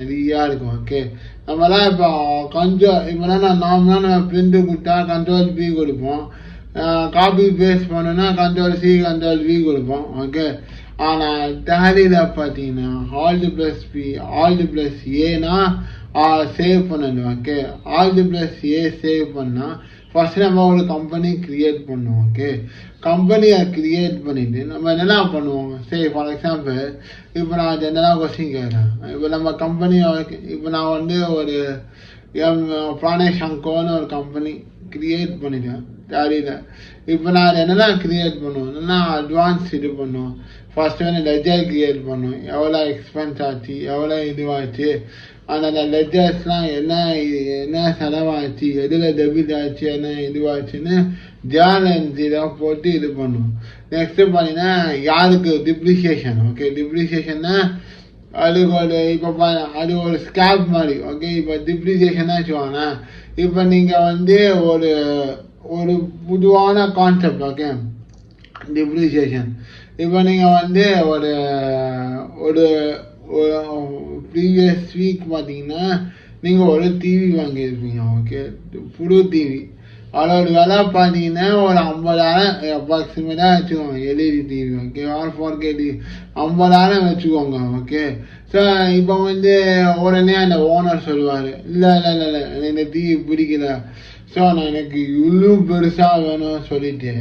நிறையா இருக்கும். ஓகே, நம்மலாம் இப்போ கொஞ்சம் இப்போலாம் நார்மலாக நம்ம பிரிண்ட்டு கொடுத்தா கண்ட்ரோல் பி கொடுப்போம், காப்பி பேஸ்ட் பண்ணோன்னா கண்ட்ரோல் சி கண்ட்ரோல் வி கொடுப்போம். ஓகே, ஆனால் டேலியில் பார்த்தீங்கன்னா alt plus P alt plus ஏனா சேவ் பண்ணணும். Okay, alt plus A save பண்ணால் ஃபஸ்ட்டு நம்ம ஒரு கம்பெனி க்ரியேட் பண்ணுவோம். ஓகே, கம்பெனியை க்ரியேட் பண்ணிவிட்டு நம்ம என்னென்ன பண்ணுவோம். சரி, ஃபார் எக்ஸாம்பிள் இப்போ நான் ஜென்ரலாக கொஸ்டின் கேட்குறேன். இப்போ நம்ம கம்பெனி இப்போ நான் வந்து ஒரு பிராணேஷ் அங்கோன்னு ஒரு கம்பெனி க்ரியேட் பண்ணிட்டேன் டேலியில். இப்போ நான் என்னென்ன க்ரியேட் பண்ணுவோம், என்னென்னா அட்வான்ஸ் இது பண்ணுவோம். ஃபஸ்ட்டு வந்து லெஜர் க்ரியேட் பண்ணுவோம், எவ்வளோ எக்ஸ்பென்ஸ் ஆச்சு, எவ்வளோ இதுவாச்சு, அந்த லெஜர்ஸ்லாம் என்ன செலவாச்சு, எதில் டெபிட் ஆச்சு, என்ன இதுவாச்சுன்னு ஜேர்னல்ஸில் போட்டு இது பண்ணுவோம். நெக்ஸ்ட்டு பார்த்தீங்கன்னா யாருக்கு டிப்ரிசியேஷன். ஓகே, டிப்ரிசியேஷன்னா அதுக்கு ஒரு இப்போ அது ஒரு ஸ்கேப் மாதிரி. ஓகே, இப்போ டிப்ரிசியேஷன் தான் வச்சுக்கோங்க. இப்போ நீங்கள் வந்து ஒரு ஒரு பொதுவான கான்செப்ட். ஓகே, டிப்ரிசியேஷன் இப்போ நீங்கள் வந்து ஒரு ஒரு ப்ரீவியஸ் வீக் பார்த்தீங்கன்னா நீங்கள் ஒரு டிவி வாங்கியிருப்பீங்க. ஓகே, புது டிவி. அதோட விலை பார்த்தீங்கன்னா ஒரு 50,000 அப்ராக்சிமேட்டாக வச்சுக்கோங்க. LED TV. Okay, or 4K TV 50,000 வச்சுக்கோங்க. ஓகே, ஸோ இப்போ வந்து உடனே அந்த ஓனர் சொல்லுவார், இல்லை எனக்கு இந்த டிவி பிடிக்கல, ஸோ நான் எனக்கு இவ்வளோ பெருசாக வேணும்னு சொல்லிட்டு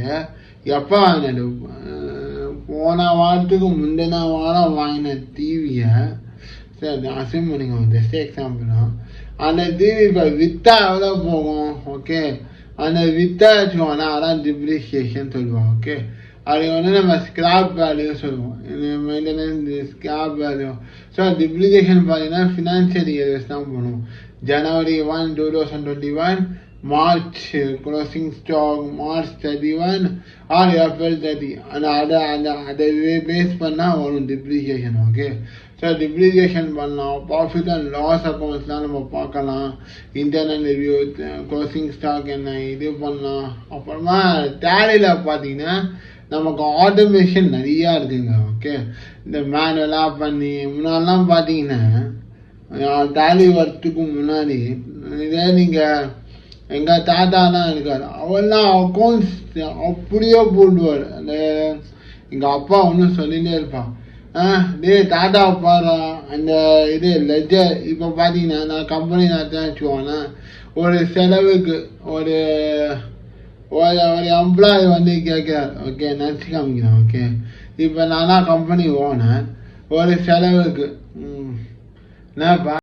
எப்போ வாங்கினது போன வாரத்துக்கு முந்தின வாரம் வாங்கின டிவியை, சரி அசிம் பண்ணிக்கோங்க, ஜஸ்ட் எக்ஸாம்பிள் தான். அந்த டிவி இப்போ விற்றா எவ்வளோ போகும். ஓகே, அந்த விற்றா வச்சுக்கோங்க, அதான் டிப்ரிசியேஷன் சொல்லுவோம். ஓகே, அது வந்து நம்ம ஸ்கிராப் வேல்யூ சொல்லுவோம், maintenance scrap value. So depreciation பார்த்தீங்கன்னா ஃபினான்ஷியல் இயர்ஸ் தான் பண்ணுவோம். January 1, 2021, March closing stock March 31 or April 30. அதை பேஸ் பண்ணால் வரும் டிப்ரிசியேஷன். ஓகே, ஸோ டிப்ரிசியேஷன் பண்ணலாம். ப்ராஃபிட் அண்ட் லாஸ் அக்கௌண்ட்ஸ்லாம் நம்ம பார்க்கலாம். இன்டர்னல் ரிவ்யூ, க்ளோசிங் ஸ்டாக் என்ன இது பண்ணலாம். அப்புறமா டேலியில் பார்த்தீங்கன்னா நமக்கு ஆட்டோமேஷன் நிறையா இருக்குங்க. ஓகே, இந்த மேனுவலாக பண்ணி முன்னாடிலாம் பார்த்தீங்கன்னா டேலி வரத்துக்கு முன்னாடி இதே நீங்கள் எங்கள் தாத்தாலாம் இருக்கார், அவெல்லாம் அக்கௌண்ட்ஸ் அப்படியே போடுவார். அந்த எங்கள் அப்பா ஒன்றும் சொல்லிகிட்டே இருப்பான், தாத்தா பாரு அந்த இது லெஜர். இப்போ பார்த்தீங்கன்னா நான் கம்பெனி நடத்த வச்சுக்கோன்னா ஒரு செலவுக்கு ஒரு ஒரு எம்ப்ளாயி வந்து கேட்குறாரு. ஓகே, நினச்சி காமிக்கிறேன். ஓகே, இப்போ நானா கம்பெனி ஓனர், ஒரு செலவுக்கு என்னப்பா